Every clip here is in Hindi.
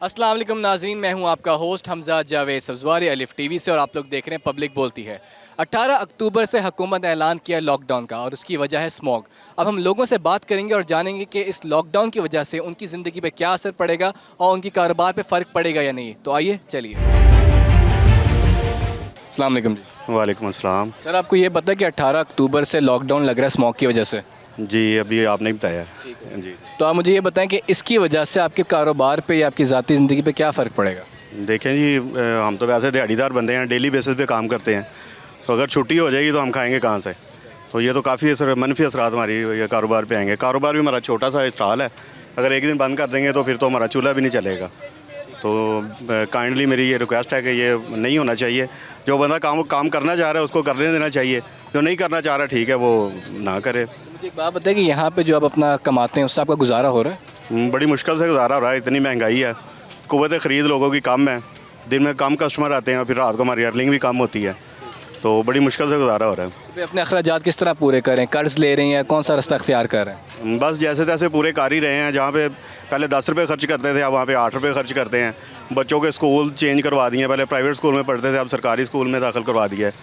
अस्सलाम वालेकुम नाज़रीन, मैं हूं आपका होस्ट हमजा जावेद सब्ज़वारी अलिफ टीवी से और आप लोग देख रहे हैं पब्लिक बोलती है। 18 अक्टूबर से हुकूमत ने ऐलान किया लॉकडाउन का और उसकी वजह है स्मॉग। अब हम लोगों से बात करेंगे और जानेंगे कि इस लॉकडाउन की वजह से उनकी ज़िंदगी पे क्या असर पड़ेगा और उनकी कारोबार पे फ़र्क पड़ेगा या नहीं। तो आइए चलिए। अस्सलाम वालेकुम जी। वालेकुम अस्सलाम। सर, आपको ये पता है कि 18 अक्टूबर से लॉकडाउन लग रहा है स्मॉग की वजह से? जी, अभी आपने बताया। जी, तो आप मुझे ये बताएं कि इसकी वजह से आपके कारोबार पे या आपकी ज़ाती ज़िंदगी पे क्या फ़र्क पड़ेगा? देखें जी, हम तो वैसे दिहाड़ीदार बंदे हैं, डेली बेसिस पे काम करते हैं। तो अगर छुट्टी हो जाएगी तो हम खाएंगे कहाँ से? तो ये तो काफ़ी मनफी असरात हमारी ये कारोबार पे आएंगे। कारोबार भी हमारा छोटा सा स्टॉल है, अगर एक दिन बंद कर देंगे तो फिर तो हमारा चूल्हा भी नहीं चलेगा। तो काइंडली मेरी ये रिक्वेस्ट है कि ये नहीं होना चाहिए। जो बंदा काम करना चाह रहा है उसको करने देना चाहिए, जो नहीं करना चाह रहा ठीक है वो ना करे। मुझे एक बात बताइए कि यहाँ पे जो आप अपना कमाते हैं उससे आपका गुजारा हो रहा है? बड़ी मुश्किल से गुजारा हो रहा है, इतनी महंगाई है, क़ुव्वत ख़रीद लोगों की कम है, दिन में कम कस्टमर आते हैं और फिर रात को हमारी अर्निंग भी कम होती है, तो बड़ी मुश्किल से गुजारा हो रहा है। तो अपने अखराजात किस तरह पूरे करें? कर्ज ले रहे हैं या कौन सा रास्ता अख्तियार कर रहे हैं? बस जैसे तैसे पूरे कर ही रहे हैं। जहाँ पे पहले 10 रुपये खर्च करते थे अब वहाँ पे 8 रुपये खर्च करते हैं। बच्चों के स्कूल चेंज करवा दिए, पहले प्राइवेट स्कूल में पढ़ते थे अब सरकारी स्कूल में दाखिल करवा दिया है।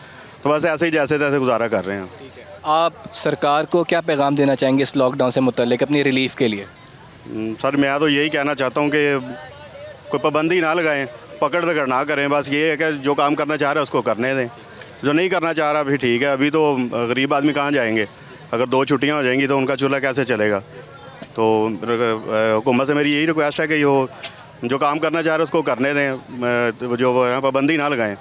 तो बस ऐसे ही जैसे तैसे गुजारा कर रहे हैं। आप सरकार को क्या पैगाम देना चाहेंगे इस लॉकडाउन से मुतल्लिक अपनी रिलीफ के लिए? सर, मैं तो यही कहना चाहता हूँ कि कोई पाबंदी ना लगाएं, पकड़ दकड़ ना करें। बस ये है कि जो काम करना चाह रहा है उसको करने दें, जो नहीं करना चाह रहा भी ठीक है। अभी तो गरीब आदमी कहाँ जाएंगे? अगर 2 छुट्टियाँ हो जाएंगी तो उनका चूल्हा कैसे चलेगा? तो हुकूमत से मेरी यही रिक्वेस्ट है कि जो काम करना चाह रहे हैं उसको करने दें, जो पाबंदी ना लगाएं।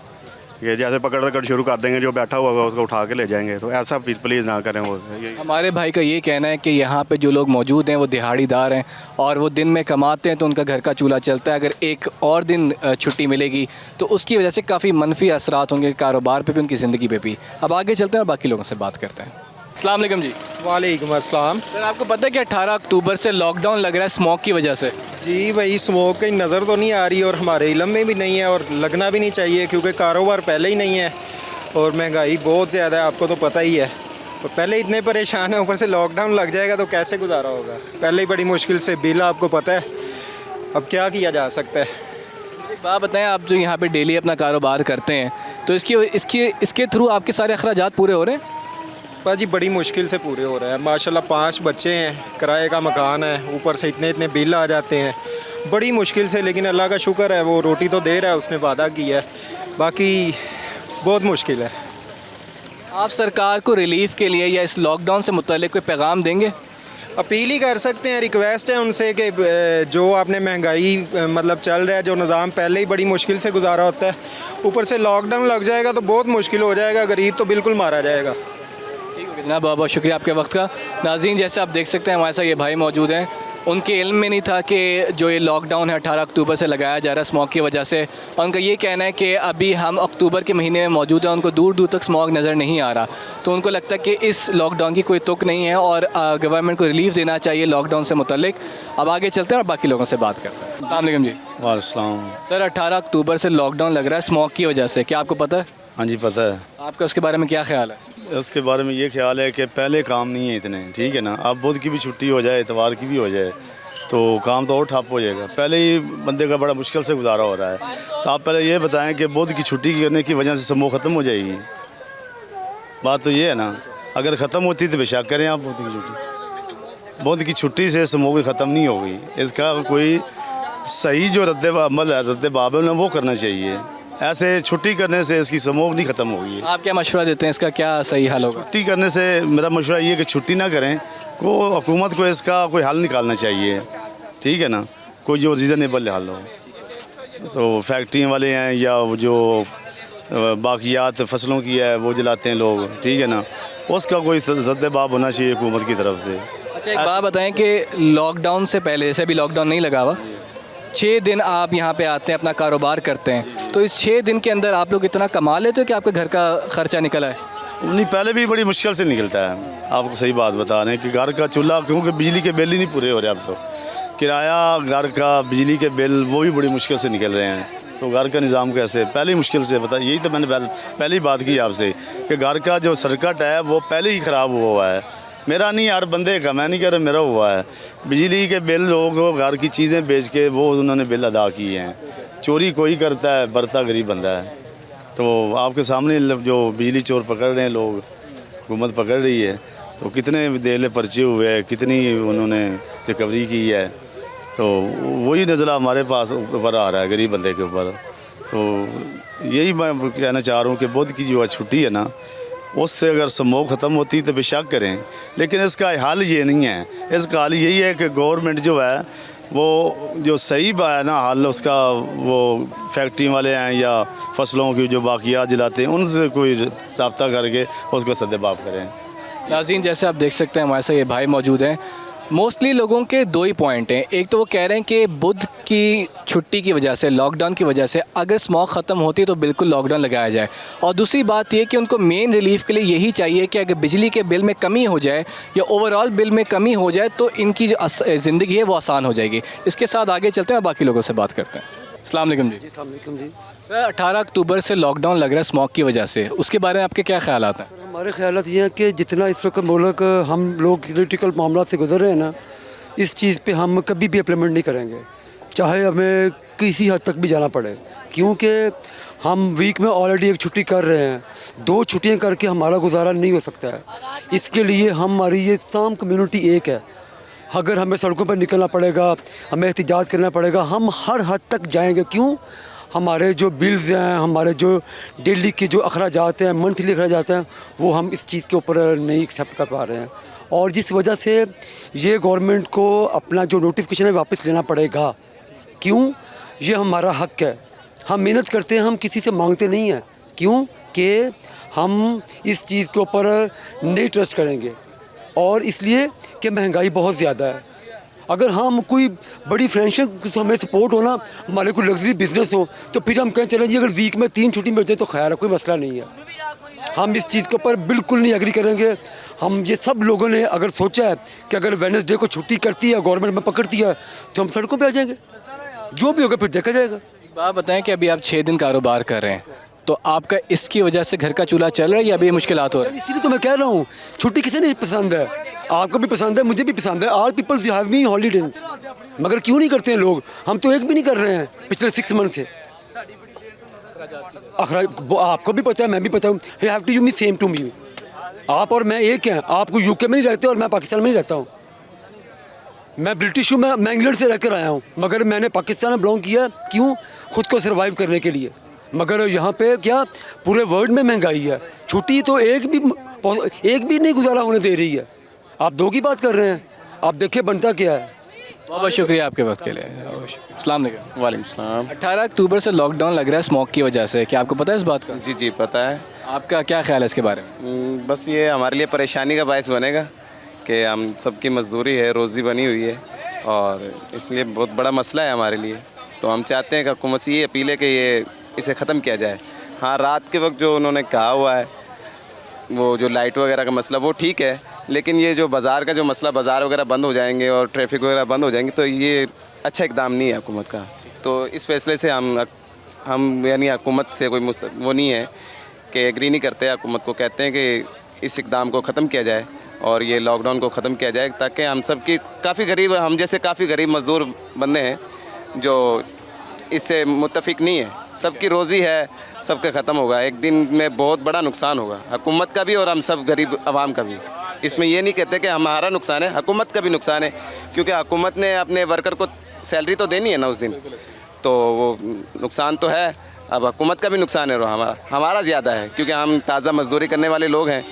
ये जैसे पकड़ दकड़ शुरू कर देंगे, जो बैठा हुआ होगा उसको उठा के ले जाएंगे, तो ऐसा प्लीज़ ना करें। वो हमारे भाई का ये कहना है कि यहाँ पे जो लोग मौजूद हैं वो दिहाड़ीदार हैं और वो दिन में कमाते हैं तो उनका घर का चूल्हा चलता है। अगर एक और दिन छुट्टी मिलेगी तो उसकी वजह से काफ़ी मनफी असरात होंगे कारोबार पे भी, उनकी ज़िंदगी पे भी। अब आगे चलते हैं और बाकी लोगों से बात करते हैं। अस्सलाम वालेकुम जी। वालेकुम अस्सलाम। सर, आपको पता है कि 18 अक्टूबर से लॉकडाउन लग रहा है स्मोक की वजह से? जी भाई, स्मोक की नज़र तो नहीं आ रही और हमारे इल्म में भी नहीं है और लगना भी नहीं चाहिए, क्योंकि कारोबार पहले ही नहीं है और महंगाई बहुत ज़्यादा है, आपको तो पता ही है। और पहले इतने परेशान हैं, ऊपर से लॉकडाउन लग जाएगा तो कैसे गुजारा होगा? पहले ही बड़ी मुश्किल से बिल, आपको पता है, अब क्या किया जा सकता है? एक बात बताएं, आप जो यहाँ पे डेली अपना कारोबार करते हैं तो इसके थ्रू आपके सारे अखराजात पूरे हो रहे हैं? जी बड़ी मुश्किल से पूरे हो रहे हैं। माशाल्लाह 5 बच्चे हैं, किराए का मकान है, ऊपर से इतने इतने बिल आ जाते हैं, बड़ी मुश्किल से। लेकिन अल्लाह का शुक्र है, वो रोटी तो दे रहा है, उसने वादा किया है, बाकी बहुत मुश्किल है। आप सरकार को रिलीफ के लिए या इस लॉकडाउन से मुतल्लिक कोई पैगाम देंगे? अपील ही कर सकते हैं, रिक्वेस्ट है उनसे कि जो आपने महंगाई मतलब चल रहा है, जो निज़ाम पहले ही बड़ी मुश्किल से गुजारा होता है, ऊपर से लॉकडाउन लग जाएगा तो बहुत मुश्किल हो जाएगा, गरीब तो बिल्कुल मारा जाएगा। जनाब, बहुत बहुत शुक्रिया आपके वक्त का। नाज़रीन, जैसे आप देख सकते हैं हमारे साथ ये भाई मौजूद हैं, उनके इल्म में नहीं था कि जो ये लॉकडाउन है 18 अक्टूबर से लगाया जा रहा है स्मॉग की वजह से। और उनका ये कहना है कि अभी हम अक्टूबर के महीने में मौजूद हैं, उनको दूर दूर तक स्मॉग नज़र नहीं आ रहा, तो उनको लगता है कि इस लॉकडाउन की कोई तुक नहीं है और गवर्नमेंट को रिलीफ देना चाहिए लॉकडाउन से मुतल्लिक। अब आगे चलते हैं और बाकी लोगों से बात करते हैं। अस्सलाम वालेकुम जी। वालेकुम। सर, 18 अक्टूबर से लॉकडाउन लग रहा है स्मॉग की वजह से, क्या आपको पता है? हाँ जी, पता है। आपका उसके बारे में क्या ख्याल है? उसके बारे में ये ख्याल है कि पहले काम नहीं है इतने, ठीक है ना। अब बुध की भी छुट्टी हो जाए, इतवार की भी हो जाए तो काम तो और ठप हो जाएगा। पहले ही बंदे का बड़ा मुश्किल से गुजारा हो रहा है। तो आप पहले ये बताएं कि बुध की छुट्टी करने की वजह से समूह ख़त्म हो जाएगी? बात तो ये है ना, अगर ख़त्म होती तो बेशक करें आप बुध की छुट्टी। बुध की छुट्टी से समूह ख़त्म नहीं होगी, इसका कोई सही जो रद्द अमल है, रद्द बाब है, वो करना चाहिए। ऐसे छुट्टी करने से इसकी समूह नहीं ख़त्म होगी। आप क्या मशवरा देते हैं, इसका क्या सही हल होगा? छुट्टी करने से मेरा मशवरा ये है कि छुट्टी ना करें, को हुकूमत को इसका कोई हल निकालना चाहिए, ठीक है ना, कोई जो रीज़नेबल हल हो। तो फैक्ट्रियाँ वाले हैं या जो बाकियात फसलों की है वो जलाते हैं लोग, ठीक है ना, उसका कोई रद्द-ए-बाब होना चाहिए हुकूमत की तरफ से। अच्छा, एक बात बताएं कि लॉकडाउन से पहले, जैसे अभी लॉकडाउन नहीं लगा हुआ, 6 दिन आप यहाँ पे आते हैं, अपना कारोबार करते हैं, तो इस 6 दिन के अंदर आप लोग इतना कमा लेते हो कि आपके घर का खर्चा निकला है? नहीं, पहले भी बड़ी मुश्किल से निकलता है। आपको सही बात बता रहे हैं कि घर का चूल्हा, क्योंकि बिजली के बिल ही नहीं पूरे हो रहे अब तो, किराया, घर का बिजली के बिल वो भी बड़ी मुश्किल से निकल रहे हैं। तो घर का निज़ाम कैसे, पहले ही मुश्किल से बता, यही तो मैंने पहले ही बात की आपसे कि घर का जो सर्किट है वो पहले ही ख़राब हुआ है। मेरा नहीं, हर बंदे का, मैं नहीं कह रहा मेरा हुआ है। बिजली के बिल लोग घर की चीज़ें बेच के वो उन्होंने बिल अदा किए हैं। चोरी कोई करता है, बरता गरीब बंदा है। तो आपके सामने जो बिजली चोर पकड़ रहे हैं लोग, हुकूमत पकड़ रही है, तो कितने देर पर्चे हुए हैं, कितनी उन्होंने रिकवरी की है। तो वही नज़ला हमारे पास ऊपर आ रहा है गरीब बंदे के ऊपर। तो यही मैं कहना चाह रहा हूँ कि बुध की जो छुट्टी है ना, उससे अगर स्मोक ख़त्म होती तो बेशक करें, लेकिन इसका हल ये नहीं है। इसका हल यही है कि गवर्नमेंट जो है वो जो सही है ना हल उसका, वो फैक्ट्री वाले हैं या फसलों की जो बाकियात जलाते हैं उनसे कोई रब्ता करके उसको सद्देबाब करें। नाज़रीन, जैसे आप देख सकते हैं हमारे साथ ये भाई मौजूद हैं। मोस्टली लोगों के दो ही पॉइंट हैं। एक तो वो कह रहे हैं कि बुध की छुट्टी की वजह से, लॉकडाउन की वजह से अगर स्मॉक ख़त्म होती तो बिल्कुल लॉकडाउन लगाया जाए। और दूसरी बात ये कि उनको मेन रिलीफ के लिए यही चाहिए कि अगर बिजली के बिल में कमी हो जाए या ओवरऑल बिल में कमी हो जाए तो इनकी जो ज़िंदगी है वो आसान हो जाएगी। इसके साथ आगे चलते हैं और बाकी लोगों से बात करते हैं। अस्सलाम वालेकुम जी। अस्सलाम जी। सर, 18 अक्टूबर से लॉकडाउन लग रहा है स्मॉक की वजह से, उसके बारे में आपके क्या ख्यालात हैं? हमारे ख्यालात ये हैं कि जितना इस वक्त मुल्क हम लोग क्रिटिकल मामला से गुजर रहे हैं ना, इस चीज़ पे हम कभी भी इम्प्लीमेंट नहीं करेंगे, चाहे हमें किसी हद तक भी जाना पड़े। क्योंकि हम वीक में ऑलरेडी एक छुट्टी कर रहे हैं, 2 छुट्टियां करके हमारा गुजारा नहीं हो सकता है। इसके लिए हमारी ये तमाम कम्युनिटी एक है। अगर हमें सड़कों पर निकलना पड़ेगा, हमें एहतजाज करना पड़ेगा, हम हर हद तक जाएंगे। क्यों? हमारे जो बिल्स हैं, हमारे जो डेली के जो अखराजात हैं, मंथली अखराजात हैं, वो हम इस चीज़ के ऊपर नहीं एक्सेप्ट कर पा रहे हैं। और जिस वजह से ये गवर्नमेंट को अपना जो नोटिफिकेशन है वापस लेना पड़ेगा। क्यों? ये हमारा हक है। हम मेहनत करते हैं, हम किसी से मांगते नहीं हैं। क्यों? कि हम इस चीज़ के ऊपर नहीं ट्रस्ट करेंगे, और इसलिए कि महंगाई बहुत ज़्यादा है। अगर हम कोई बड़ी फ्रेंडशिप हमें सपोर्ट हो ना, हमारे कोई लग्जरी बिजनेस हो, तो फिर हम कहें चलें जी अगर वीक में 3 छुट्टी मिल जाए तो खैर है, कोई मसला नहीं है। हम इस चीज़ के ऊपर बिल्कुल नहीं एग्री करेंगे। हम ये सब लोगों ने अगर सोचा है कि अगर वेडनेसडे को छुट्टी करती है, गवर्नमेंट में पकड़ती है, तो हम सड़कों पे आ जाएंगे। जो भी होगा फिर देखा जाएगा। एक बात बताएं कि अभी आप 6 दिन कारोबार कर रहे हैं, तो आपका इसकी वजह से घर का चूल्हा चल रहा है या अभी मुश्किलात हो रही है? इसीलिए तो मैं कह रहा हूँ, छुट्टी किसे नहीं पसंद है? आपको भी पसंद है, मुझे भी पसंद है। All peoples have been holidays, मगर क्यों नहीं करते हैं लोग? हम तो एक भी नहीं कर रहे हैं पिछले 6 मंथ से। आपको भी पता है, मैं भी पता हूँ। You have to you me same to me. आप और मैं एक हैं। आप कोई यूके में नहीं रहते और मैं पाकिस्तान में नहीं रहता हूँ। मैं ब्रिटिश हूँ, मैं इंग्लैंड से रह कर आया हूँ, मगर मैंने पाकिस्तान में बिलोंग किया। क्यों? खुद को सर्वाइव करने के लिए। मगर यहाँ पे क्या पूरे वर्ल्ड में महंगाई है। छुट्टी तो एक भी नहीं गुजारा होने दे रही है। आप 2 की बात कर रहे हैं, आप देखिए बनता क्या है। बहुत बहुत शुक्रिया आपके वक्त के लिए। अस्सलाम वालेकुम। वालेकुम सलाम। 18 अक्टूबर से लॉकडाउन लग रहा है स्मोक की वजह से, क्या आपको पता है इस बात का? जी जी पता है। आपका क्या ख्याल है इसके बारे में? बस ये हमारे लिए परेशानी का बायस बनेगा कि हम सबकी मजदूरी है, रोज़ी बनी हुई है, और इसलिए बहुत बड़ा मसला है हमारे लिए। तो हम चाहते हैं कि हुकूमत से ये अपील है कि ये इसे ख़त्म किया जाए। हाँ, रात के वक्त जो उन्होंने कहा हुआ है वो जो लाइट वगैरह का मसला वो ठीक है, लेकिन ये जो बाज़ार का जो मसला, बाज़ार वगैरह बंद हो जाएंगे और ट्रैफिक वगैरह बंद हो जाएंगे, तो ये अच्छा इकदाम नहीं है हुकूमत का। तो इस फैसले से हम यानी हुकूमत से कोई वो नहीं है कि एग्री नहीं करते। हुकूमत को कहते हैं कि इस इकदाम को ख़त्म किया जाए और ये लॉकडाउन को ख़त्म किया जाए, ताकि हम सब की काफ़ी गरीब, हम जैसे काफ़ी गरीब मज़दूर बंदे हैं जो इससे मुत्तफिक नहीं है, सबकी रोज़ी है, सबका ख़त्म होगा। एक दिन में बहुत बड़ा नुकसान होगा हुकूमत का भी और हम सब गरीब आवाम का भी। इसमें ये नहीं कहते कि हमारा नुकसान है, हुकूमत का भी नुकसान है, क्योंकि हुकूमत ने अपने वर्कर को सैलरी तो देनी है ना उस दिन, तो वो नुकसान तो है। अब हुकूमत का भी नुकसान है, हमारा ज़्यादा है, क्योंकि हम ताज़ा मजदूरी करने वाले लोग हैं।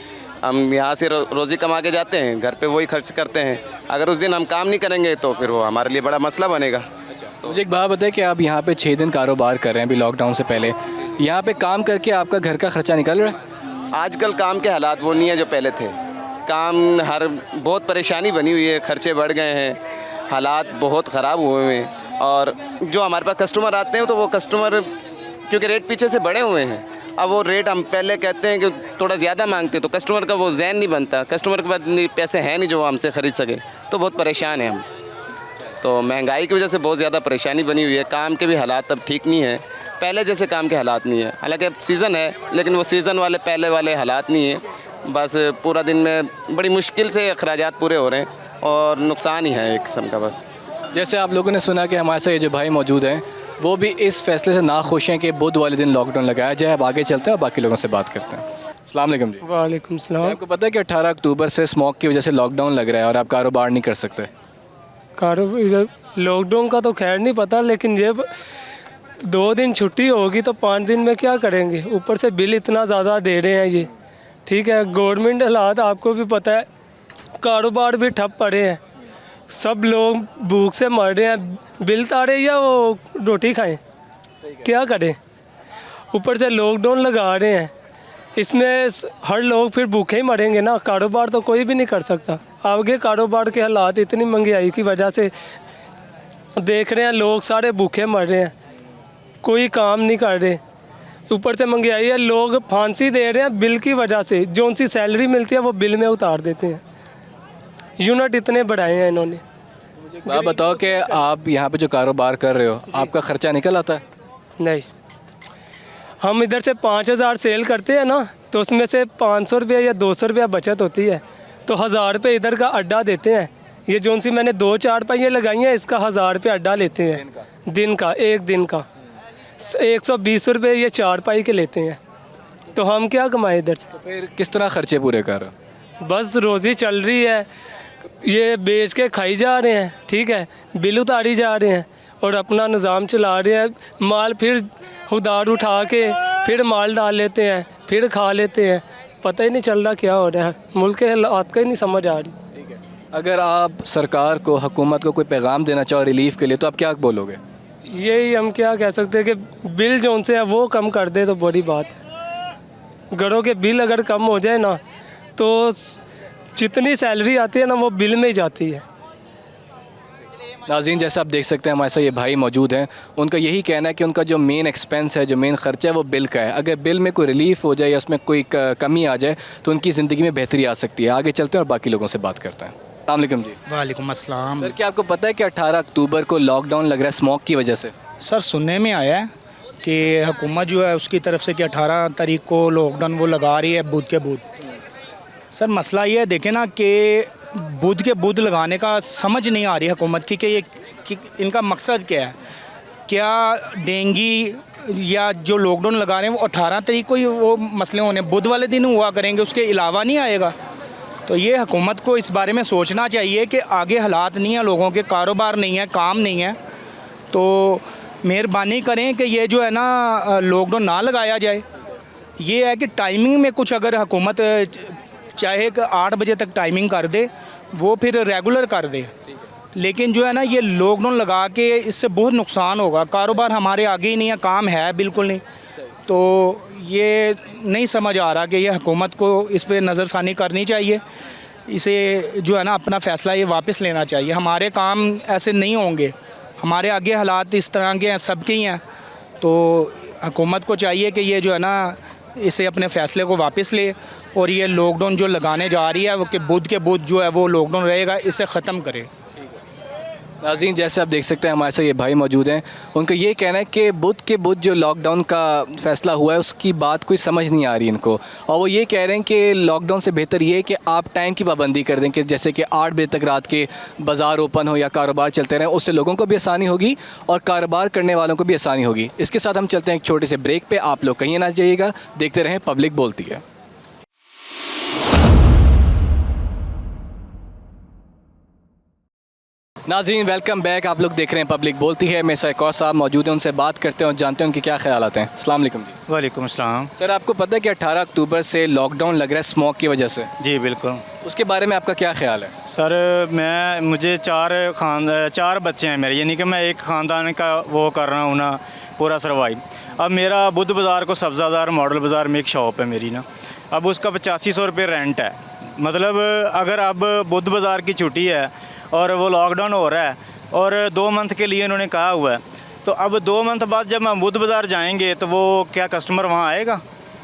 हम यहाँ से रोज़ी कमा के जाते हैं, घर पे वही खर्च करते हैं। अगर उस दिन हम काम नहीं करेंगे तो फिर वो हमारे लिए बड़ा मसला बनेगा। तो मुझे एक बात बताएं कि आप यहाँ पे 6 दिन कारोबार कर रहे हैं अभी लॉकडाउन से पहले, यहाँ पे काम करके आपका घर का खर्चा निकल रहा है? आजकल काम के हालात वो नहीं है जो पहले थे। काम बहुत परेशानी बनी हुई है, खर्चे बढ़ गए हैं, हालात बहुत ख़राब हुए हैं। और जो हमारे पास कस्टमर आते हैं तो वो कस्टमर क्योंकि रेट पीछे से बढ़े हुए हैं, अब वो रेट हम पहले कहते हैं कि थोड़ा ज़्यादा मांगते तो कस्टमर का वो ज़हन नहीं बनता, कस्टमर के पास पैसे हैं नहीं जो हमसे ख़रीद सके, तो बहुत परेशान हैं हम। तो महंगाई की वजह से बहुत ज़्यादा परेशानी बनी हुई है। काम के भी हालात अब ठीक नहीं है, पहले जैसे काम के हालात नहीं है। हालांकि अब सीज़न है, लेकिन वो सीज़न वाले पहले वाले हालात नहीं है। बस पूरा दिन में बड़ी मुश्किल से अखराजात पूरे हो रहे हैं और नुकसान ही है एक किस्म का बस। जैसे आप लोगों ने सुना कि हमारे साथ ये जो भाई मौजूद हैं वो भी इस फैसले से नाखुश हैं कि बुध वाले दिन लॉकडाउन लगाया जाए। अब आगे चलते हैं और बाकी लोगों से बात करते हैं। अस्सलाम वालेकुम जी। वालेकुम सलाम। आपको पता है कि 18 अक्टूबर से स्मोक की वजह से लॉकडाउन लग रहा है और आप कारोबार नहीं कर सकते। लॉकडाउन का तो खैर नहीं पता, लेकिन ये 2 दिन छुट्टी होगी तो 5 दिन में क्या करेंगे? ऊपर से बिल इतना ज़्यादा दे रहे हैं ये, ठीक है। गवर्नमेंट हालात आपको भी पता है, कारोबार भी ठप पड़े हैं, सब लोग भूख से मर रहे हैं। बिल तारे या वो रोटी खाएं, क्या करें? ऊपर से लॉकडाउन लगा रहे हैं, इसमें हर लोग फिर भूखे ही मरेंगे ना। कारोबार तो कोई भी नहीं कर सकता। आगे कारोबार के हालात इतनी महंगाई की वजह से देख रहे हैं, लोग सारे भूखे मर रहे हैं, कोई काम नहीं कर रहे। ऊपर से महंगाई है, लोग फांसी दे रहे हैं बिल की वजह से। जो उनकी सैलरी मिलती है वो बिल में उतार देते हैं। यूनिट इतने बढ़ाए हैं इन्होंने। आप बताओ कि आप यहाँ पे जो कारोबार कर रहे हो आपका ख़र्चा निकल आता है? नहीं, हम इधर से 5000 सेल करते हैं ना, तो उसमें से 500 रुपया या 200 रुपया बचत होती है, तो 1000 रुपये इधर का अड्डा देते हैं। ये जो सी मैंने 2 चारपाइयाँ लगाई हैं, इसका 1000 रुपये अड्डा लेते हैं दिन का, एक दिन का 120 रुपये ये चारपाई के लेते हैं। तो हम क्या कमाएं इधर से? तो फिर किस तरह खर्चे पूरे कर रहे हो? बस रोज़ी चल रही है, ये बेच के खाई जा रहे हैं, ठीक है, बिल उतारी जा रहे हैं और अपना निज़ाम चला रहे हैं। माल फिर उधार उठा के फिर माल डाल लेते हैं, फिर खा लेते हैं। पता ही नहीं चल रहा क्या हो रहा है, मुल्क के हालात का ही नहीं समझ आ रही। अगर आप सरकार को, हुकूमत को कोई पैगाम देना चाहो रिलीफ के लिए तो आप क्या बोलोगे? यही हम क्या कह सकते हैं कि बिल जो उनसे है वो कम कर दे तो बड़ी बात है। घरों के बिल अगर कम हो जाए ना, तो जितनी सैलरी आती है ना वो बिल में ही जाती है। नाज़रीन, जैसा आप देख सकते हैं हमारे साथ ये भाई मौजूद हैं, उनका यही कहना है कि उनका जो मेन एक्सपेंस है, जो मेन ख़र्चा है वो बिल का है। अगर बिल में कोई रिलीफ हो जाए या उसमें कोई कमी आ जाए तो उनकी ज़िंदगी में बेहतरी आ सकती है। आगे चलते हैं और बाकी लोगों से बात करते हैं। अस्सलाम वालेकुम जी। वालेकुम अस्सलाम। सर, क्या आपको पता है कि 18 अक्टूबर को लॉकडाउन लग रहा है स्मोक की वजह से? सर, सुनने में आया है कि हुकूमत जो है उसकी तरफ से कि 18 तारीख को लॉकडाउन वो लगा रही है बुध के बुध। सर, मसला ये है, देखें ना कि बुध के बुध लगाने का समझ नहीं आ रही हुकूमत की कि इनका मकसद क्या है। क्या डेंगी या जो लॉकडाउन लगा रहे हैं वो 18 तारीख को ही वो मसले होने बुध वाले दिन हुआ करेंगे, उसके अलावा नहीं आएगा? तो ये हुकूमत को इस बारे में सोचना चाहिए कि आगे हालात नहीं है, लोगों के कारोबार नहीं है, काम नहीं है। तो मेहरबानी करें कि ये जो है ना लॉकडाउन ना लगाया जाए। ये है कि टाइमिंग में कुछ अगर हुकूमत चाहे कि 8 बजे तक टाइमिंग कर दे, वो फिर रेगुलर कर दे। लेकिन जो है ना ये लॉकडाउन लगा के इससे बहुत नुकसान होगा। कारोबार हमारे आगे ही नहीं है, काम है बिल्कुल नहीं। तो ये नहीं समझ आ रहा कि ये हुकूमत को इस पर नज़रसानी करनी चाहिए। इसे जो है ना अपना फ़ैसला ये वापस लेना चाहिए। हमारे काम ऐसे नहीं होंगे, हमारे आगे हालात इस तरह के हैं, सबके ही हैं। तो हुकूमत को चाहिए कि ये जो है ना इसे अपने फ़ैसले को वापस ले और ये लॉकडाउन जो लगाने जा रही है वो कि बुध के बुध जो है वो लॉकडाउन रहेगा, इसे ख़त्म करे। नाज़रीन, जैसे आप देख सकते हैं हमारे साथ ये भाई मौजूद हैं, उनका ये कहना है कि बुध के बुध जो लॉकडाउन का फ़ैसला हुआ है उसकी बात कोई समझ नहीं आ रही इनको। और वो ये कह रहे हैं कि लॉकडाउन से बेहतर ये है कि आप टाइम की पाबंदी कर दें, कि जैसे कि 8 बजे तक रात के बाज़ार ओपन हो या कारोबार चलते रहें। उससे लोगों को भी आसानी होगी और कारोबार करने वालों को भी आसानी होगी। इसके साथ हम चलते हैं एक छोटे से ब्रेक पर। आप लोग कहीं ना जाइएगा, देखते रहें पब्लिक बोलती है। नाज़रीन, वेलकम बैक। आप लोग देख रहे हैं पब्लिक बोलती है। मेरे साथ एक और साहब मौजूद हैं, उनसे बात करते हैं और जानते हैं उनके क्या ख्याल आते हैं। अस्सलाम वालेकुम जी। वालेकुम अस्सलाम। सर, आपको पता है कि 18 अक्टूबर से लॉकडाउन लग रहा है स्मोक की वजह से? जी बिल्कुल। उसके बारे में आपका क्या ख्याल है? सर, मुझे 4 बच्चे हैं मेरे, यानी कि मैं एक ख़ानदान का वो कर रहा हूँ ना पूरा सर्वाइव। अब मेरा बुध बाज़ार को सब्ज़ादार मॉडल बाज़ार में एक शॉप है मेरी ना, अब उसका 8500 रुपये रेंट है। मतलब अगर अब बुध बाज़ार की छुट्टी है और वो लॉकडाउन हो रहा है और 2 मंथ के लिए उन्होंने कहा हुआ है, तो अब 2 मंथ बाद जब हम बुध बाज़ार जाएंगे तो वो क्या कस्टमर वहाँ आएगा?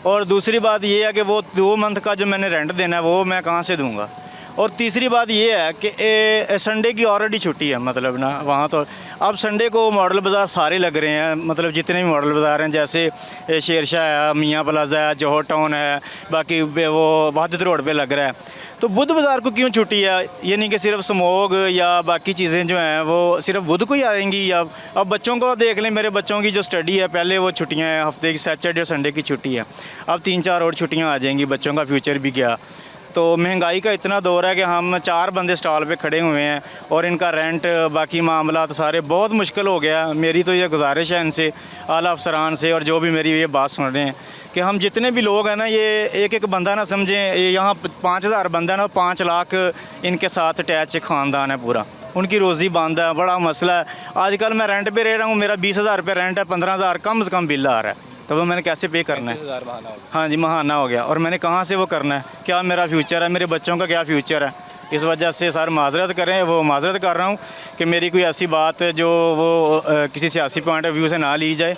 और दूसरी बात ये है कि वो 2 मंथ का जो मैंने रेंट देना है वो मैं कहाँ से दूँगा? और तीसरी बात ये है कि संडे की ऑलरेडी छुट्टी है, मतलब ना वहाँ तो अब संडे को मॉडल बाज़ार सारे लग रहे हैं, मतलब जितने भी मॉडल बाज़ार हैं, जैसे शेरशाह है, मियाँ प्लाजा है, जौहर टाउन है, बाकी वो वहादत रोड पे लग रहा है। तो बुध बाज़ार को क्यों छुट्टी है? ये नहीं कि सिर्फ स्मोक या बाकी चीज़ें जो हैं वो सिर्फ बुध को ही आएंगी। या अब बच्चों को देख लें, मेरे बच्चों की जो स्टडी है, पहले वो छुट्टियां हैं, हफ्ते की सैटरडे और संडे की छुट्टी है, अब 3-4 और छुट्टियां आ जाएंगी, बच्चों का फ्यूचर भी गया। तो महंगाई का इतना दौर है कि हम 4 बंदे स्टॉल पे खड़े हुए हैं और इनका रेंट बाकी मामला सारे बहुत मुश्किल हो गया। मेरी तो ये गुजारिश है इनसे, आला अफसरान से, और जो भी मेरी ये बात सुन रहे हैं कि हम जितने भी लोग हैं ना, ये एक एक बंदा ना समझें, ये यहाँ 5000 बंदा ना, 5 लाख इनके साथ अटैच ख़ानदान है पूरा, उनकी रोज़ी बंद है, बड़ा मसला है। आजकल मैं रेंट पे रह रहा हूँ, मेरा 20,000 रुपये रेंट है, 15,000 कम से कम बिल आ रहा है, तो वो मैंने कैसे पे करना है? हाँ जी, महाना हो गया, और मैंने कहाँ से वो करना है? क्या मेरा फ्यूचर है, मेरे बच्चों का क्या फ्यूचर है? इस वजह से सर माजरत करें, वो माजरत कर रहा हूँ कि मेरी कोई ऐसी बात जो वो किसी सियासी पॉइंट ऑफ व्यू से ना ली जाए।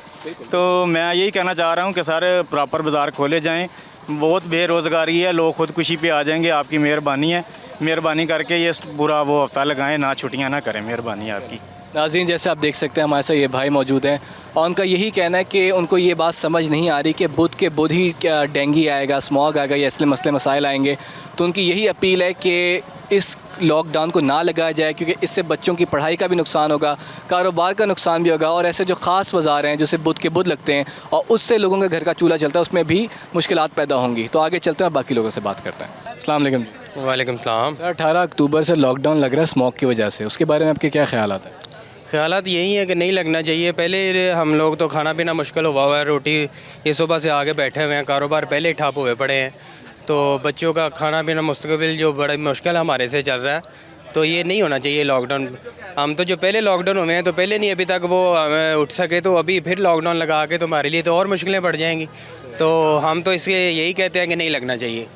तो मैं यही कहना चाह रहा हूँ कि सर प्रॉपर बाज़ार खोले जाएँ, बहुत बेरोज़गारी है, लोग खुदकुशी पे आ जाएंगे, आपकी मेहरबानी है, मेहरबानी करके ये पूरा वो हफ्ता लगाएं, ना छुट्टियाँ ना करें, मेहरबानी है आपकी। नाज़रीन, जैसे आप देख सकते हैं हमारे साथ ये भाई मौजूद हैं और उनका यही कहना है कि उनको ये बात समझ नहीं आ रही कि बुध के बुध ही क्या डेंगू आएगा, स्मॉग आएगा या इसलिए मसले मसाइल आएंगे। तो उनकी यही अपील है कि इस लॉकडाउन को ना लगाया जाए, क्योंकि इससे बच्चों की पढ़ाई का भी नुकसान होगा, कारोबार का नुकसान भी होगा, और ऐसे जो ख़ास बाज़ार हैं जो सिर्फ बुध के बुध लगते हैं और उससे लोगों के घर का चूल्हा चलता है, उसमें भी मुश्किलात पैदा होंगी। तो आगे चलते हैं और बाकी लोगों से बात करते हैं। अस्सलाम वालेकुम जी। वालेकुम सलाम। सर, 18 अक्टूबर से लॉकडाउन लग रहा है स्मॉग की वजह से, उसके बारे में आपके क्या ख्यालात हैं? ख्यालात यही है कि नहीं लगना चाहिए। पहले हम लोग तो खाना पीना मुश्किल हुआ है, रोटी ये सुबह से आगे बैठे हुए हैं, कारोबार पहले ही ठप हुए पड़े हैं, तो बच्चों का खाना पीना मुस्तकबिल जो बड़ा मुश्किल हमारे से चल रहा है, तो ये नहीं होना चाहिए लॉकडाउन। हम तो जो पहले लॉकडाउन हुए हैं तो पहले नहीं अभी तक वो उठ सके, तो अभी फिर लॉकडाउन लगा के तो हमारे लिए तो और मुश्किलें बढ़ जाएंगी। तो हम तो इसलिए यही कहते हैं कि नहीं लगना चाहिए।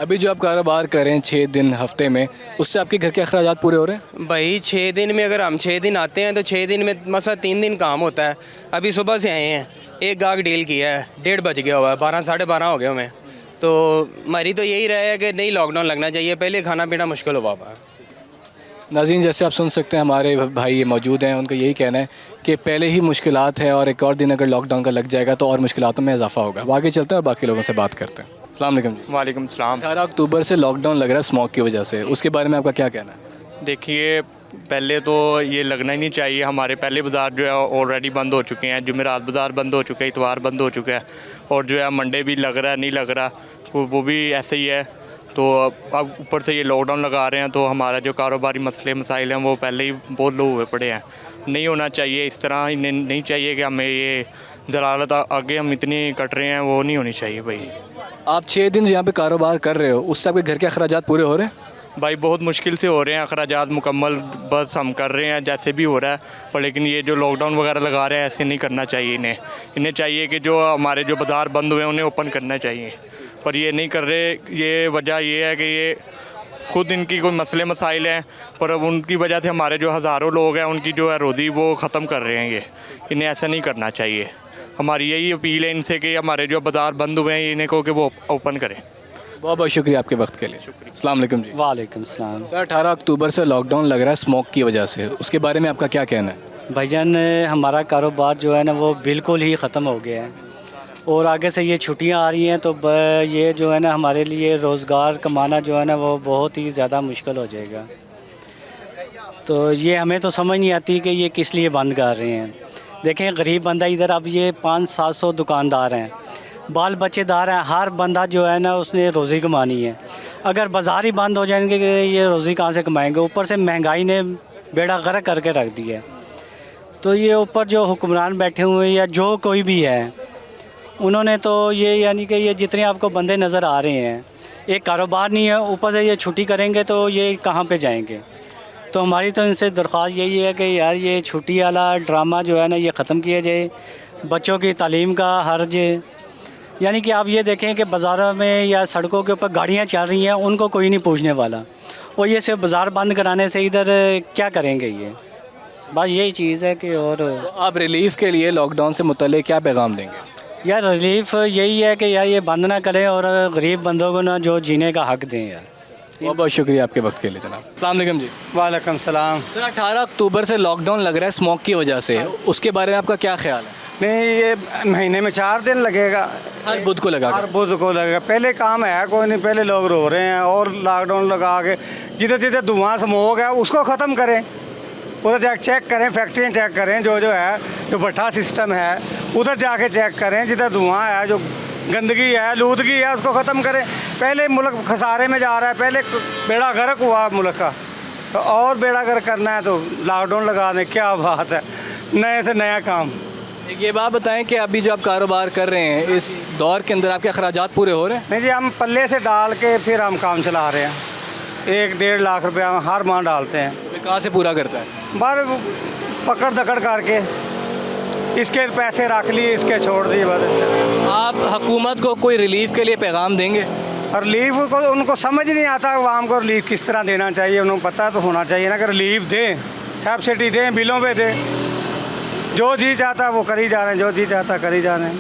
अभी जो आप कारोबार करें 6 दिन हफ्ते में, उससे आपके घर के अखराजात पूरे हो रहे हैं? भाई 6 दिन में अगर हम 6 दिन आते हैं तो 6 दिन में मसा 3 दिन काम होता है। अभी सुबह से आए हैं, एक गाहक डील किया है, 1:30 बज गया हुआ है, 12 साढ़े 12 हो गए हमें। तो हमारी तो यही रहा है कि नहीं लॉकडाउन लगना चाहिए, पहले खाना पीना मुश्किल हुआ है। नाज़रीन, जैसे आप सुन सकते हैं हमारे भाई ये मौजूद हैं, उनका यही कहना है कि पहले ही मुश्किलात है और एक और दिन अगर लॉकडाउन का लग जाएगा तो और मुश्किलातों में इजाफा होगा। अब आगे चलते हैं और बाकी लोगों से बात करते हैं। अस्सलाम वालेकुम जी। वालेकुम सलाम। 18 अक्टूबर से लॉकडाउन लग रहा है स्मॉग की वजह से, उसके बारे में आपका क्या कहना है? देखिए, पहले तो ये लगना ही नहीं चाहिए। हमारे पहले बाज़ार जो है ऑलरेडी बंद हो चुके हैं, जुमेरात बाज़ार बंद हो चुका है, इतवार बंद हो चुका है, और जो है मंडे भी लग रहा है, नहीं लग रहा वो भी ऐसे ही है। तो अब ऊपर से ये लॉकडाउन लगा रहे हैं, तो हमारा जो कारोबारी मसले मसाइल हैं वो पहले ही बहुत लो हुए पड़े हैं। नहीं होना चाहिए इस तरह, नहीं चाहिए कि हमें ये दलालत आगे हम इतनी कट रहे हैं, वो नहीं होनी चाहिए भाई। आप 6 दिन यहाँ पे कारोबार कर रहे हो, उससे आपके घर के अखराजात पूरे हो रहे हैं? भाई बहुत मुश्किल से हो रहे हैं अखराजात मुकम्मल, बस हम कर रहे हैं जैसे भी हो रहा है, पर लेकिन ये जो लॉकडाउन वगैरह लगा रहे हैं ऐसे नहीं करना चाहिए। इन्हें चाहिए कि जो हमारे जो बाज़ार बंद हुए हैं उन्हें ओपन करना चाहिए, पर ये नहीं कर रहे। ये वजह ये है कि ये खुद इनकी कोई मसले मसाइल हैं, पर अब उनकी वजह से हमारे जो हज़ारों लोग हैं उनकी जो है रोज़ी वो ख़त्म कर रहे हैं। ये इन्हें ऐसा नहीं करना चाहिए। हमारी यही अपील है इनसे कि हमारे जो बाज़ार बंद हुए हैं इन्हें कहो कि वो ओपन करें। बहुत बहुत शुक्रिया आपके वक्त के लिए। अस्सलाम वालेकुम जी। वालेकुम सलाम। सर, 18 अक्टूबर से लॉकडाउन लग रहा है स्मोक की वजह से, उसके बारे में आपका क्या कहना है? भाईजान, हमारा कारोबार जो है ना वो बिल्कुल ही ख़त्म हो गया है, और आगे से ये छुट्टियां आ रही हैं तो ये जो है ना हमारे लिए रोज़गार कमाना जो है ना वो बहुत ही ज़्यादा मुश्किल हो जाएगा। तो ये हमें तो समझ नहीं आती कि ये किस लिए बंद कर रहे हैं। देखें, गरीब बंदा इधर, अब ये 500-700 दुकानदार हैं, बाल बच्चेदार हैं, हर बंदा जो है ना उसने रोज़ी कमानी है। अगर बाज़ार ही बंद हो जाएंगे कि ये रोज़ी कहाँ से कमाएंगे? ऊपर से महंगाई ने बेड़ा गर्क करके रख दिया है। तो ये ऊपर जो हुक्मरान बैठे हुए हैं या जो कोई भी है, उन्होंने तो ये यानी कि ये जितने आपको बंदे नज़र आ रहे हैं, एक कारोबार नहीं है, ऊपर से ये छुट्टी करेंगे तो ये कहाँ पे जाएंगे? तो हमारी तो इनसे दरख्वास्त यही है कि यार ये छुट्टी वाला ड्रामा जो है ना ये ख़त्म किया जाए। बच्चों की तालीम का हर्ज, यानी कि आप ये देखें कि बाज़ारों में या सड़कों के ऊपर गाड़ियाँ चल रही हैं, उनको कोई नहीं पूछने वाला, और ये सिर्फ बाज़ार बंद कराने से इधर क्या करेंगे? ये बस यही चीज़ है कि। और तो आप रिलीफ़ के लिए लॉकडाउन से मुतल्लिक़ क्या पैगाम देंगे? यार रिलीफ़ यही है कि यार ये बंद ना करें और गरीब बंदों को ना जो जीने का हक़ दें यार। बहुत बहुत शुक्रिया आपके वक्त के लिए जनाब। अस्सलाम वालेकुम जी। वालेकुम सलाम। सर 18 अक्टूबर से लॉकडाउन लग रहा है स्मोक की वजह से, उसके बारे में आपका क्या ख्याल है? नहीं, ये महीने में 4 दिन लगेगा, हर बुध को लगा हर बुध को लगेगा। पहले काम है कोई नहीं, पहले लोग रो रहे हैं और लॉकडाउन लगा के जिधर जिधर धुआं स्मोक है उसको ख़त्म करें, उधर जाके चेक करें, फैक्ट्रियाँ चेक करें, जो है जो भट्ठा सिस्टम है उधर जाके चेक करें, जिधर धुआं है, जो गंदगी है, लूदगी है, उसको ख़त्म करें। पहले मुल्क खसारे में जा रहा है, पहले बेड़ा गर्क हुआ मुल्क का, तो और बेड़ा गर्क करना है तो लॉकडाउन लगा दें, क्या बात है, नए से नया काम। ये बात बताएं कि अभी जो आप कारोबार कर रहे हैं इस दौर के अंदर आपके अखराजात पूरे हो रहे हैं? नहीं जी, हम पल्ले से डाल के फिर हम काम चला रहे हैं। 1-1.5 लाख रुपया हम हर माह डालते हैं। तो कहाँ से पूरा करता है? बाहर पकड़ दकड़ करके इसके पैसे रख लिए, इसके छोड़ दिए बस। आप हुकूमत को कोई रिलीफ के लिए पैगाम देंगे? और रिलीफ को उनको समझ नहीं आता आवाम को रिलीफ किस तरह देना चाहिए, उनको पता तो होना चाहिए ना कि रिलीफ दें, सब्सिडी दें, बिलों पे दें। जो जी चाहता वो करी जा रहे हैं, जो जी चाहता करी जा रहे हैं।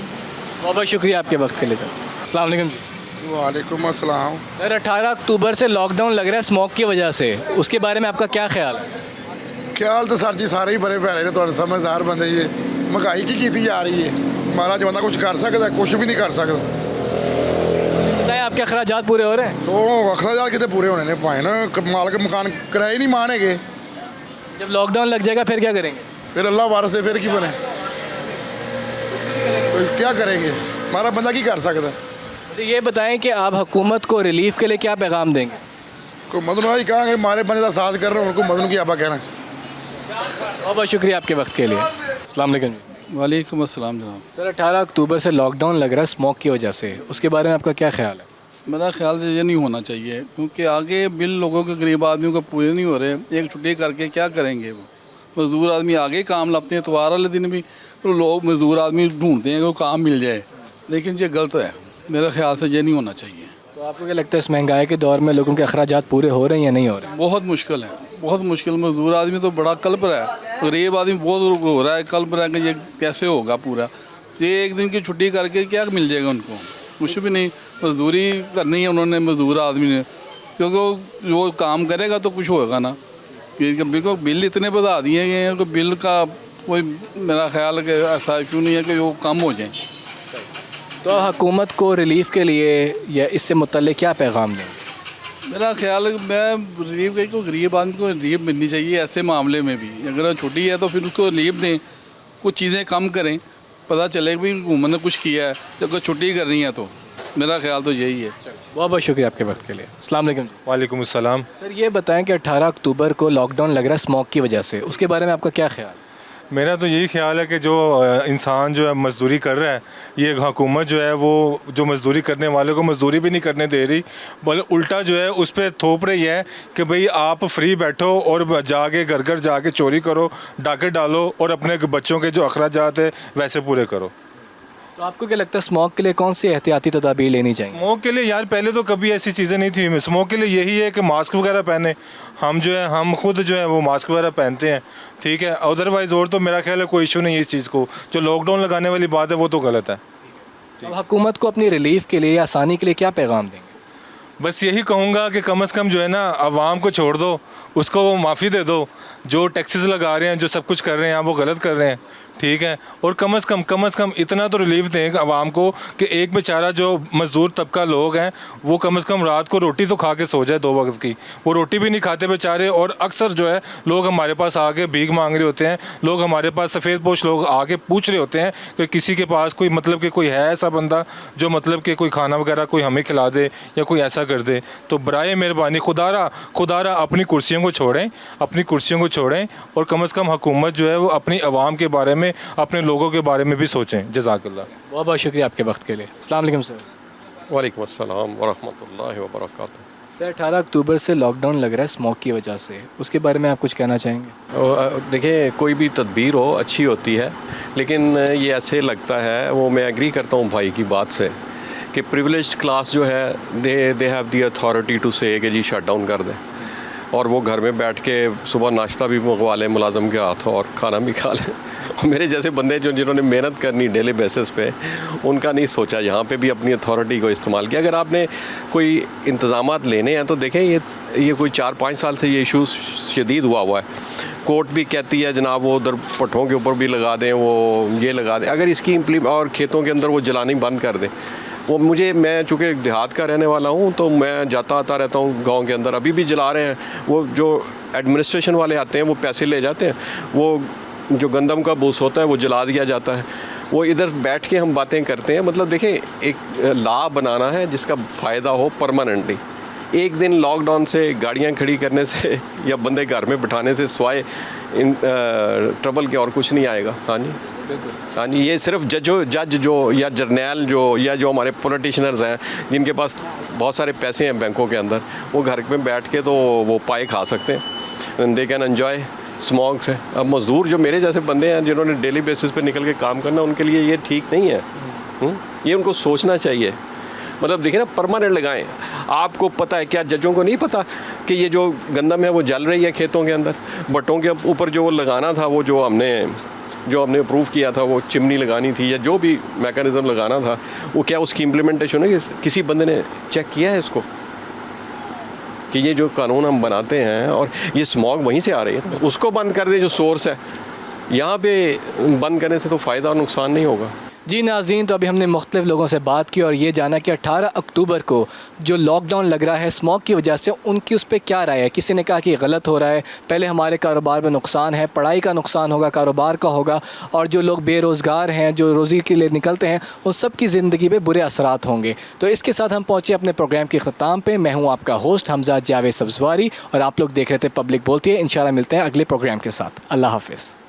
बहुत बहुत शुक्रिया आपके वक्त के लिए सर। अस्सलाम वालेकुम जी। वालेकुम अस्सलाम। सर 18 अक्टूबर से लॉकडाउन लग रहा है स्मोक की वजह से, उसके बारे में आपका क्या ख्याल है? ख्याल तो सर जी सारे ही बड़े प्यारे ने, थोड़े समझदार बंदे जी। महंगाई की जा रही है, महाराज बंदा कुछ कर सकता, कुछ भी नहीं कर सकता। बताएं आपके अखराजात पूरे हो रहे हैं? तो अखराजात कितने पूरे होने ने पाए ना, मालिक मकान किराए नहीं मानेंगे। जब लॉकडाउन लग जाएगा फिर क्या करेंगे? फिर अल्लाह वारस से फिर की बने, तो क्या करेंगे, हमारा बंदा की कर सकता। तो ये बताएं कि आप हुकूमत को रिलीफ के लिए क्या पैगाम देंगे? को मदन भाई कहा कि हमारे बंदे का साथ कर रहे हैं, उनको मदन की आपा कहना। बहुत बहुत शुक्रिया आपके वक्त के लिए। अस्सलाम वालेकुम जी। वालेकुम अस्सलाम जनाब। सर 18 अक्टूबर से लॉकडाउन लग रहा है स्मोक की वजह से, उसके बारे में आपका क्या ख्याल है? मेरा ख्याल से ये नहीं होना चाहिए, क्योंकि आगे बिल लोगों के, गरीब आदमियों को पूरे नहीं हो रहे। एक छुट्टी करके क्या करेंगे वो? मज़दूर आदमी आगे काम लाते हैं, इतवार वाले दिन भी तो लोग मज़दूर आदमी ढूंढते हैं कि वो काम मिल जाए, लेकिन ये गलत है। मेरे ख्याल से ये नहीं होना चाहिए। तो आपको क्या लगता है इस महंगाई के दौर में लोगों के अखराजात पूरे हो रहे हैं या नहीं हो रहे हैं? बहुत मुश्किल है, बहुत मुश्किल। मज़दूर आदमी तो बड़ा कल्प रहा है, गरीब आदमी बहुत हो रहा है, कल्प रहा है कि ये कैसे होगा पूरा। ये एक दिन की छुट्टी करके क्या मिल जाएगा उनको? कुछ भी नहीं। मजदूरी करनी है उन्होंने, मजदूर आदमी ने, क्योंकि वो काम करेगा तो कुछ होगा ना। बिल्कुल बिल इतने बढ़ा दिए गए हैं कि बिल का कोई, मेरा ख्याल है कि ऐसा क्यों नहीं है कि वो कम हो जाए। तो हुकूमत को रिलीफ के लिए या इससे मुतल्लिक़ क्या पैगाम दें? मेरा ख्याल है कि मैं रिलीफ को, गरीब आदमी को रिलीफ मिलनी चाहिए ऐसे मामले में भी। अगर छुट्टी है तो फिर उसको रिलीफ दें, कुछ चीज़ें कम करें, पता चले कि हुकूमत ने कुछ किया है। जब कोई छुट्टी करनी है तो मेरा ख्याल तो यही है। बहुत बहुत शुक्रिया आपके वक्त के लिए। अस्सलाम वालेकुम। वालेकुम अस्सलाम। सर ये बताएं कि 18 अक्टूबर को लॉकडाउन लग रहा है स्मोक की वजह से, उसके बारे में आपका क्या ख्याल? मेरा तो यही ख्याल है कि जो इंसान जो है मज़दूरी कर रहा है, ये हुकूमत जो है वो जो मज़दूरी करने वाले को मज़दूरी भी नहीं करने दे रही, बल्कि उल्टा जो है उस पर थोप रही है कि भाई आप फ्री बैठो और जाके घर घर जाके चोरी करो, डाके डालो और अपने बच्चों के जो अखराजात है वैसे पूरे करो। तो आपको क्या लगता है स्मोक के लिए कौन सी एहतियाती तदाबीर लेनी चाहिए? स्मोक के लिए यार पहले तो कभी ऐसी चीज़ें नहीं थी। स्मोक के लिए यही है कि मास्क वगैरह पहने, हम जो है हम खुद जो है वो मास्क वगैरह पहनते हैं, ठीक है। अदरवाइज़ और तो मेरा ख्याल है कोई इशू नहीं है इस चीज़ को। जो लॉकडाउन लगाने वाली बात है वो तो गलत है। अब हुकूमत को अपनी रिलीफ के लिए या आसानी के लिए क्या पैगाम देंगे? बस यही कहूँगा कि कम से कम जो है ना आवाम को छोड़ दो, उसको वो माफ़ी दे दो। जो टैक्सेस लगा रहे हैं, जो सब कुछ कर रहे हैं वो गलत कर रहे हैं, ठीक है। और कम से कम इतना तो रिलीफ दें आवाम को कि एक बेचारा जो मज़दूर तबका लोग हैं वो कम से कम रात को रोटी तो खा के सो जाए 2 वक्त की। वो रोटी भी नहीं खाते बेचारे। और अक्सर जो है लोग हमारे पास आके भीख मांग रहे होते हैं, लोग हमारे पास सफ़ेद पोश लोग आके पूछ रहे होते हैं कि किसी के पास कोई मतलब कि कोई है ऐसा बंदा जो मतलब कि कोई खाना वगैरह कोई हमें खिला दे या कोई ऐसा कर दे। तो बराए मेहरबानी खुदारा अपनी कुर्सियों को छोड़ें और कम से कम हुकूमत जो है वो अपनी आवाम के बारे में, अपने लोगों के बारे में भी सोचें। जज़ाकल्लाह। बहुत बहुत शुक्रिया आपके वक्त के लिए। अस्सलाम वालेकुम सर। वालेकुम अस्सलाम वरहमतुल्लाहि वबरकातुहू। सर 18 अक्टूबर से लॉकडाउन लग रहा है स्मोक की वजह से, उसके बारे में आप कुछ कहना चाहेंगे? देखिए कोई भी तदबीर हो अच्छी होती है, लेकिन ये ऐसे लगता है, वो मैं एग्री करता हूँ भाई की बात से कि प्रिविलेज्ड क्लास जो है they have the authority to say कि जी शट डाउन कर दें, और वो घर में बैठ के सुबह नाश्ता भी मंगवा लें मुलाजम के हाथों और खाना भी खा लें मेरे जैसे बंदे जो जिन्होंने मेहनत करनी डेली बेसिस पे, उनका नहीं सोचा यहाँ पे भी अपनी अथॉरिटी को इस्तेमाल किया। अगर आपने कोई इंतज़ामात लेने हैं तो देखें ये कोई 4-5 साल से ये इशू शदीद हुआ है। कोर्ट भी कहती है जनाब वो उधर पट्ठों के ऊपर भी लगा दें, वो ये लगा दें, अगर इसकी और खेतों के अंदर वो जलानी बंद कर दें। वो मैं चूँकि देहात का रहने वाला हूँ तो मैं जाता आता रहता हूँ गांव के अंदर, अभी भी जला रहे हैं। वो जो एडमिनिस्ट्रेशन वाले आते हैं वो पैसे ले जाते हैं, वो जो गंदम का बूस होता है वो जला दिया जाता है। वो इधर बैठ के हम बातें करते हैं। मतलब देखें, एक लॉ बनाना है जिसका फ़ायदा हो परमानेंटली। एक दिन लॉकडाउन से गाड़ियाँ खड़ी करने से या बंदे घर में बिठाने से सिवाय ट्रबल के और कुछ नहीं आएगा। हाँ जी, हाँ जी, ये सिर्फ जज जो या जर्नैल जो हमारे पॉलिटिशियनर्स हैं जिनके पास बहुत सारे पैसे हैं बैंकों के अंदर, वो घर में बैठ के तो वो पाए खा सकते हैं, दे कैन एन्जॉय स्मॉग से। अब मज़दूर जो मेरे जैसे बंदे हैं जिन्होंने डेली बेसिस पे निकल के काम करना, उनके लिए ये ठीक नहीं है। ये उनको सोचना चाहिए। मतलब देखिए ना, परमानेंट लगाएं। आपको पता है क्या, जजों को नहीं पता कि ये जो गंदम है वो जल रही है खेतों के अंदर? बट्टों के ऊपर जो वो लगाना था, वो जो हमने अप्रूव किया था, वो चिमनी लगानी थी या जो भी मैकेनिज़्म लगाना था, वो क्या उसकी इम्प्लीमेंटेशन है? किसी बंदे ने चेक किया है इसको कि ये जो कानून हम बनाते हैं और ये स्मॉग वहीं से आ रही है, उसको बंद कर दें जो सोर्स है। यहाँ पे बंद करने से तो फ़ायदा और नुकसान नहीं होगा। जी नाज़रीन, तो अभी हमने मुख्तलिफ़ लोगों से बात की और ये जाना कि 18 अक्टूबर को जो लॉकडाउन लग रहा है स्मॉग की वजह से, उनकी उस पर क्या राय है। किसी ने कहा कि गलत हो रहा है, पहले हमारे कारोबार में नुकसान है, पढ़ाई का नुकसान होगा, कारोबार का होगा, और जो लोग बेरोज़गार हैं, जो रोज़ी के लिए निकलते हैं, उन सब की ज़िंदगी पे बुरे असरात होंगे। तो इसके साथ हम पहुँचे अपने प्रोग्राम के ख़त्ताम पे। मैं हूँ आपका होस्ट हमजा जावेद सब्ज़वारी और आप लोग देख रहे थे पब्लिक बोलती है। इंशाल्लाह मिलते हैं अगले प्रोग्राम के साथ। अल्लाह हाफ़िज़।